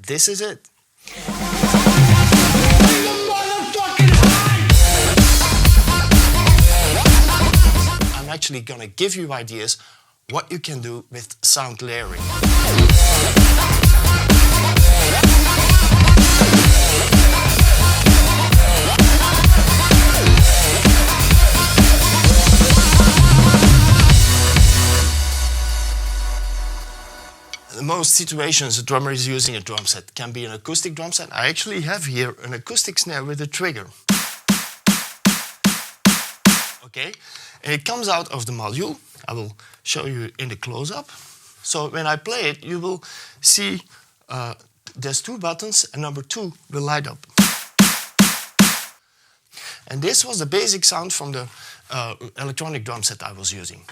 this is it. I'm actually gonna give you ideas what you can do with sound layering. In most situations, a drummer is using a drum set. It can be an acoustic drum set. I actually have here an acoustic snare with a trigger. Okay, and it comes out of the module. I will show you in the close-up. So when I play it, you will see there's 2 buttons, and number 2 will light up. And this was the basic sound from the electronic drum set I was using.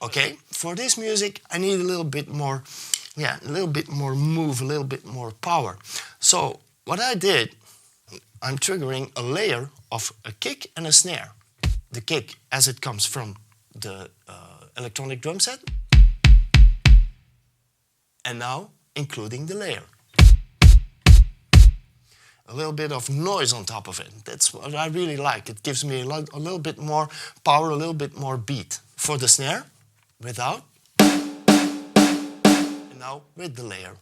Okay, for this music I need a little bit more, a little bit more move, a little bit more power. So what I did, I'm triggering a layer of a kick and a snare. The kick as it comes from the electronic drum set, and now including the layer. A little bit of noise on top of it. That's what I really like. It gives me a little bit more power, a little bit more beat. For the snare, without, and now with the layer.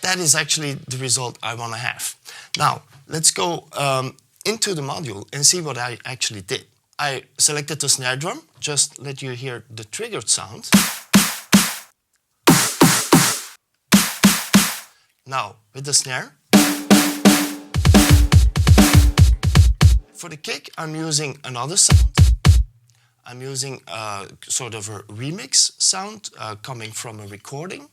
That is actually the result I want to have. Now, let's go into the module and see what I actually did. I selected the snare drum, just let you hear the triggered sound. Now, with the snare. For the kick, I'm using another sound. I'm using sort of a remix sound coming from a recording.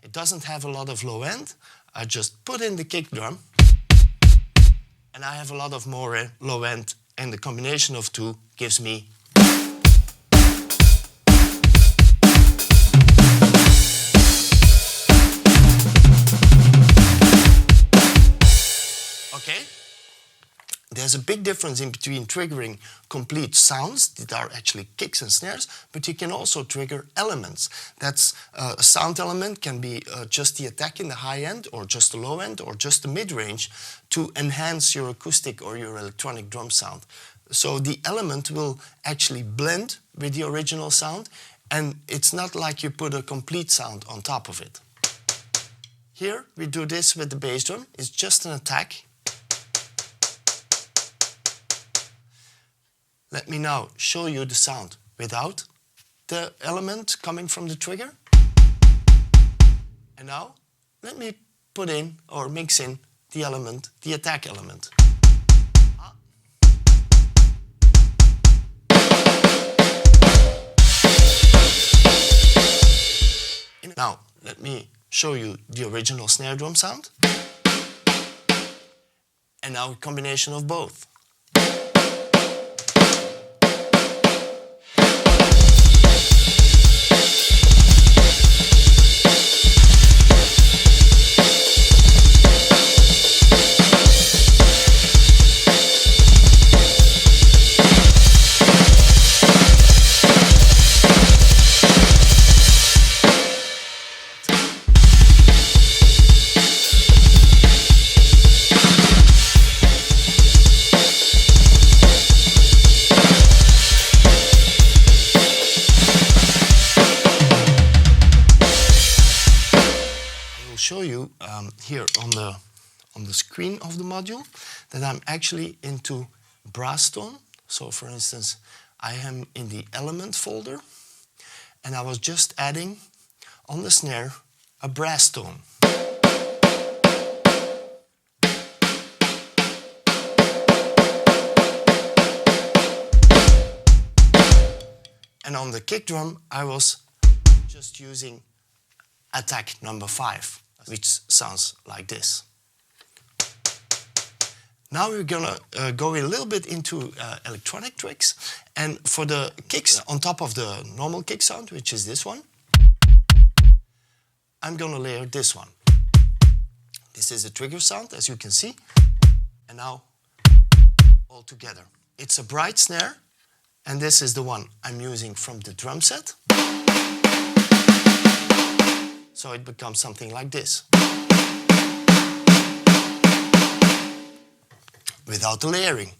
It doesn't have a lot of low end. I just put in the kick drum, and I have a lot of more low end, and the combination of 2 gives me. Okay? There's a big difference in between triggering complete sounds that are actually kicks and snares, but you can also trigger elements. That's a sound element can be just the attack in the high end, or just the low end, or just the mid-range to enhance your acoustic or your electronic drum sound. So the element will actually blend with the original sound, and it's not like you put a complete sound on top of it. Here we do this with the bass drum. It's just an attack. Let me now show you the sound without the element coming from the trigger. And now let me put in or mix in the element, the attack element. Now let me show you the original snare drum sound. And now a combination of both. Show you here on the screen of the module that I'm actually into brass tone. So for instance, I am in the element folder, and I was just adding on the snare a brass tone. And on the kick drum, I was just using attack number 5, which sounds like this. Now we're gonna go a little bit into electronic tricks, and for the kicks on top of the normal kick sound, which is this one, I'm gonna layer this one. This is a trigger sound, as you can see, and now all together. It's a bright snare, and this is the one I'm using from the drum set. So it becomes something like this, without the layering.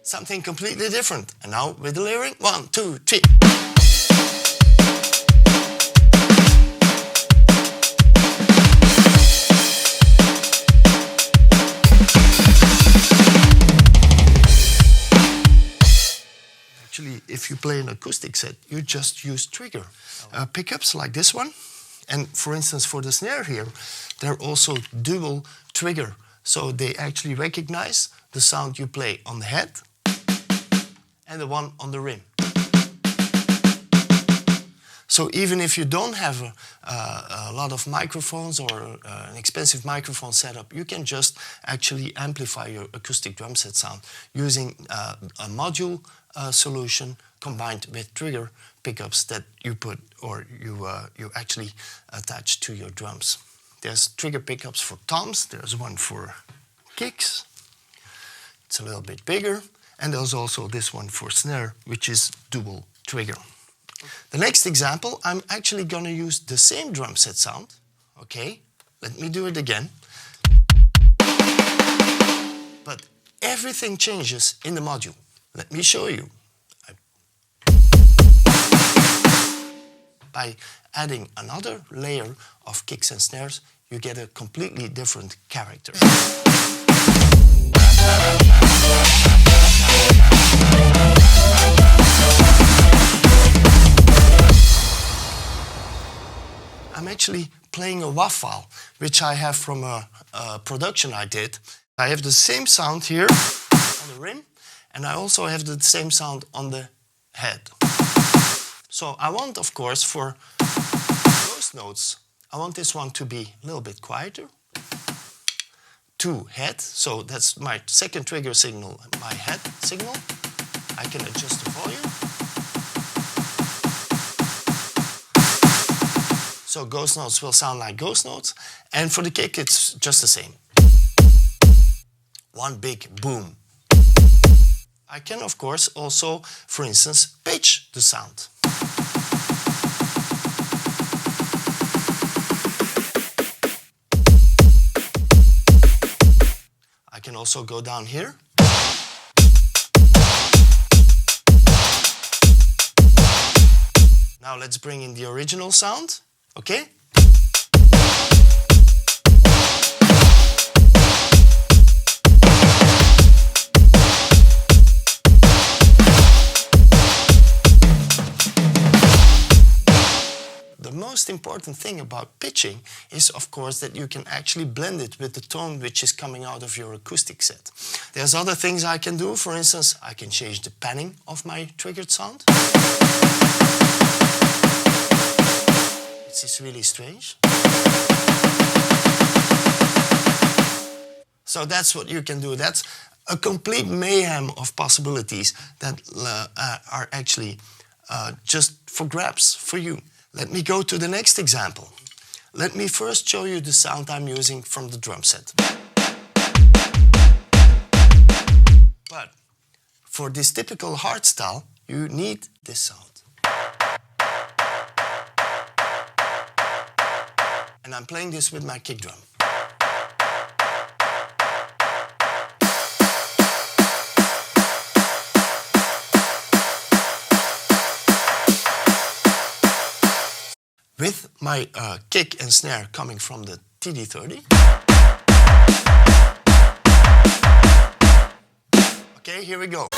Something completely different. And now with the layering, 1, 2, 3. Actually, if you play an acoustic set, you just use trigger pickups like this one. And for instance, for the snare here, they're also dual trigger. So they actually recognize the sound you play on the head and the one on the rim. So even if you don't have a lot of microphones or an expensive microphone setup, you can just actually amplify your acoustic drum set sound using a module solution combined with trigger pickups that you put or you actually attach to your drums. There's trigger pickups for toms, there's one for kicks, it's a little bit bigger, and there's also this one for snare, which is dual trigger. The next example, I'm actually gonna use the same drum set sound. Okay, let me do it again. But everything changes in the module. Let me show you. By adding another layer of kicks and snares, you get a completely different character. I'm actually playing a WAV file, which I have from a production I did. I have the same sound here on the rim, and I also have the same sound on the head. So I want, of course, for those notes, I want this one to be a little bit quieter. 2 head, so that's my second trigger signal, my head signal. I can adjust the volume. So ghost notes will sound like ghost notes, and for the kick it's just the same. One big boom. I can, of course, also, for instance, pitch the sound. I can also go down here. Now let's bring in the original sound, okay? The most important thing about pitching is, of course, that you can actually blend it with the tone which is coming out of your acoustic set. There's other things I can do. For instance, I can change the panning of my triggered sound. This is really strange. So that's what you can do. That's a complete mayhem of possibilities that are actually just for grabs for you. Let me go to the next example. Let me first show you the sound I'm using from the drum set. But for this typical hardstyle, you need this sound. And I'm playing this with my kick drum. With my kick and snare coming from the TD-30. Okay, here we go.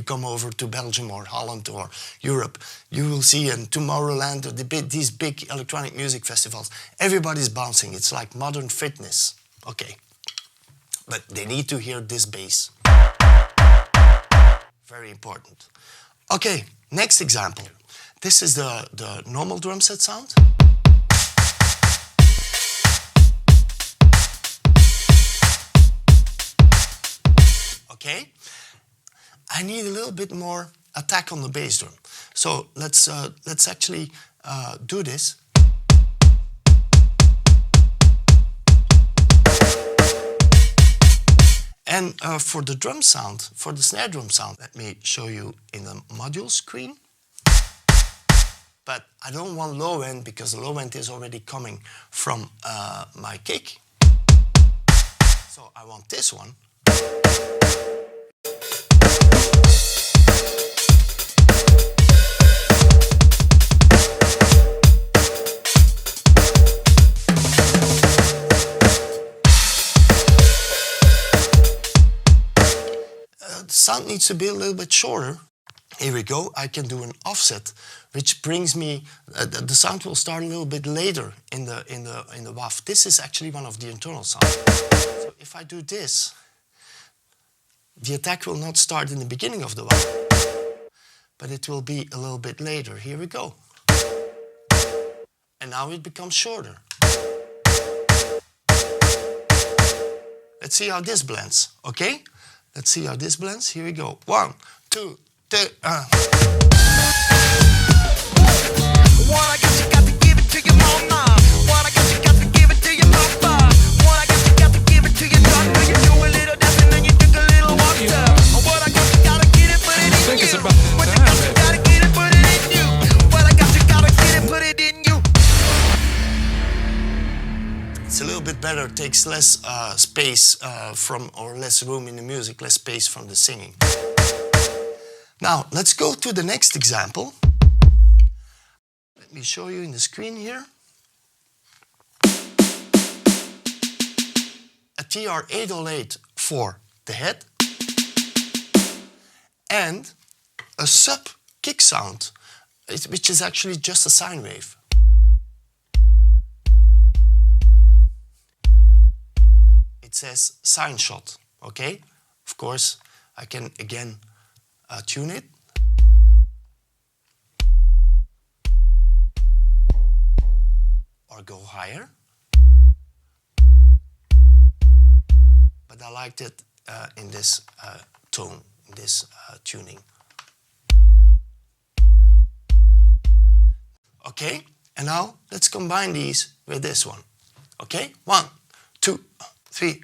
come over to Belgium or Holland or Europe, you will see in Tomorrowland or these big electronic music festivals, everybody's bouncing. It's like modern fitness. Okay, but they need to hear this bass. Very important. Okay, next example. This is the normal drum set sound. Okay, I need a little bit more attack on the bass drum. So let's actually do this. And for the drum sound, for the snare drum sound, let me show you in the module screen. But I don't want low end because the low end is already coming from my kick. So I want this one. The sound needs to be a little bit shorter. Here we go. I can do an offset, which brings me the sound will start a little bit later in the waf. This is actually one of the internal sounds. So if I do this, the attack will not start in the beginning of the waf, but it will be a little bit later. Here we go. And now it becomes shorter. Let's see how this blends, okay? Let's see how this blends. Here we go. 1, 2, 3. What I got, you got to give it to your mama. What I got, you got to give it to your papa. What I got, you got to give it to your doctor. You do a little dancing and you drink a little water. What I got, you gotta get it, put it in you. What you got, you gotta get it, put it in you. What I got, you gotta get it, put it in you. It's a little bit better. Takes less space or less room in the music, less space from the singing. Now, let's go to the next example. Let me show you in the screen here. A TR-808 for the head and a sub kick sound, which is actually just a sine wave. It says sine shot, okay? Of course, I can again tune it. Or go higher. But I liked it in this tone, in this tuning. Okay, and now let's combine these with this one. Okay, 1, 2, 3,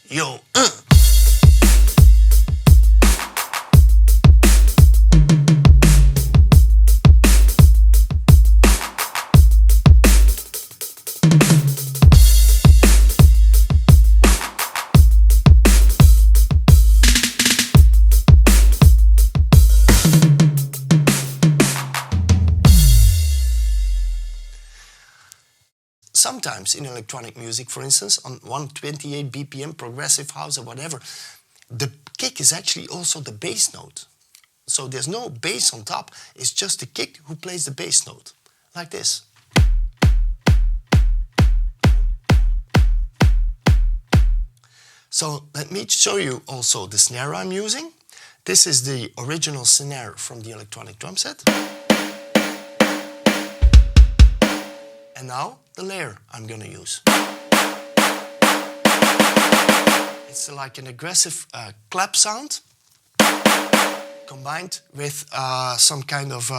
yo. Sometimes in electronic music, for instance, on 128 BPM, progressive house or whatever, the kick is actually also the bass note. So there's no bass on top, it's just the kick who plays the bass note, like this. So let me show you also the snare I'm using. This is the original snare from the electronic drum set. And now the layer I'm going to use. It's like an aggressive clap sound combined with some kind of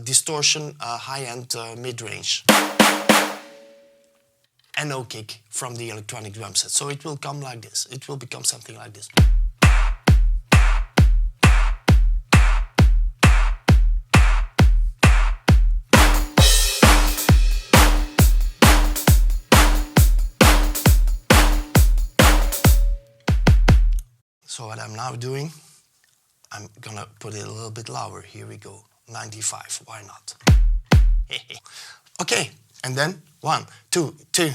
distortion, high-end mid-range. And no kick from the electronic drum set. So it will come like this. It will become something like this. So what I'm now doing, I'm gonna put it a little bit louder. Here we go, 95, why not? Okay, and then 1, 2, 2.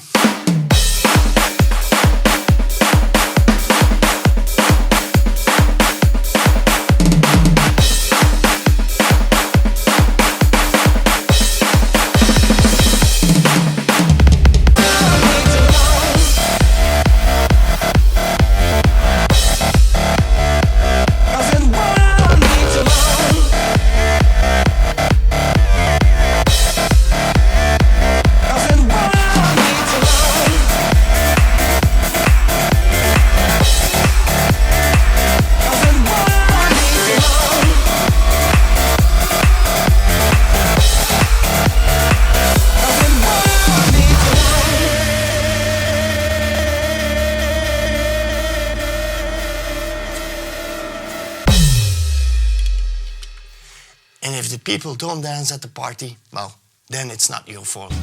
And if the people don't dance at the party, well, then it's not your fault.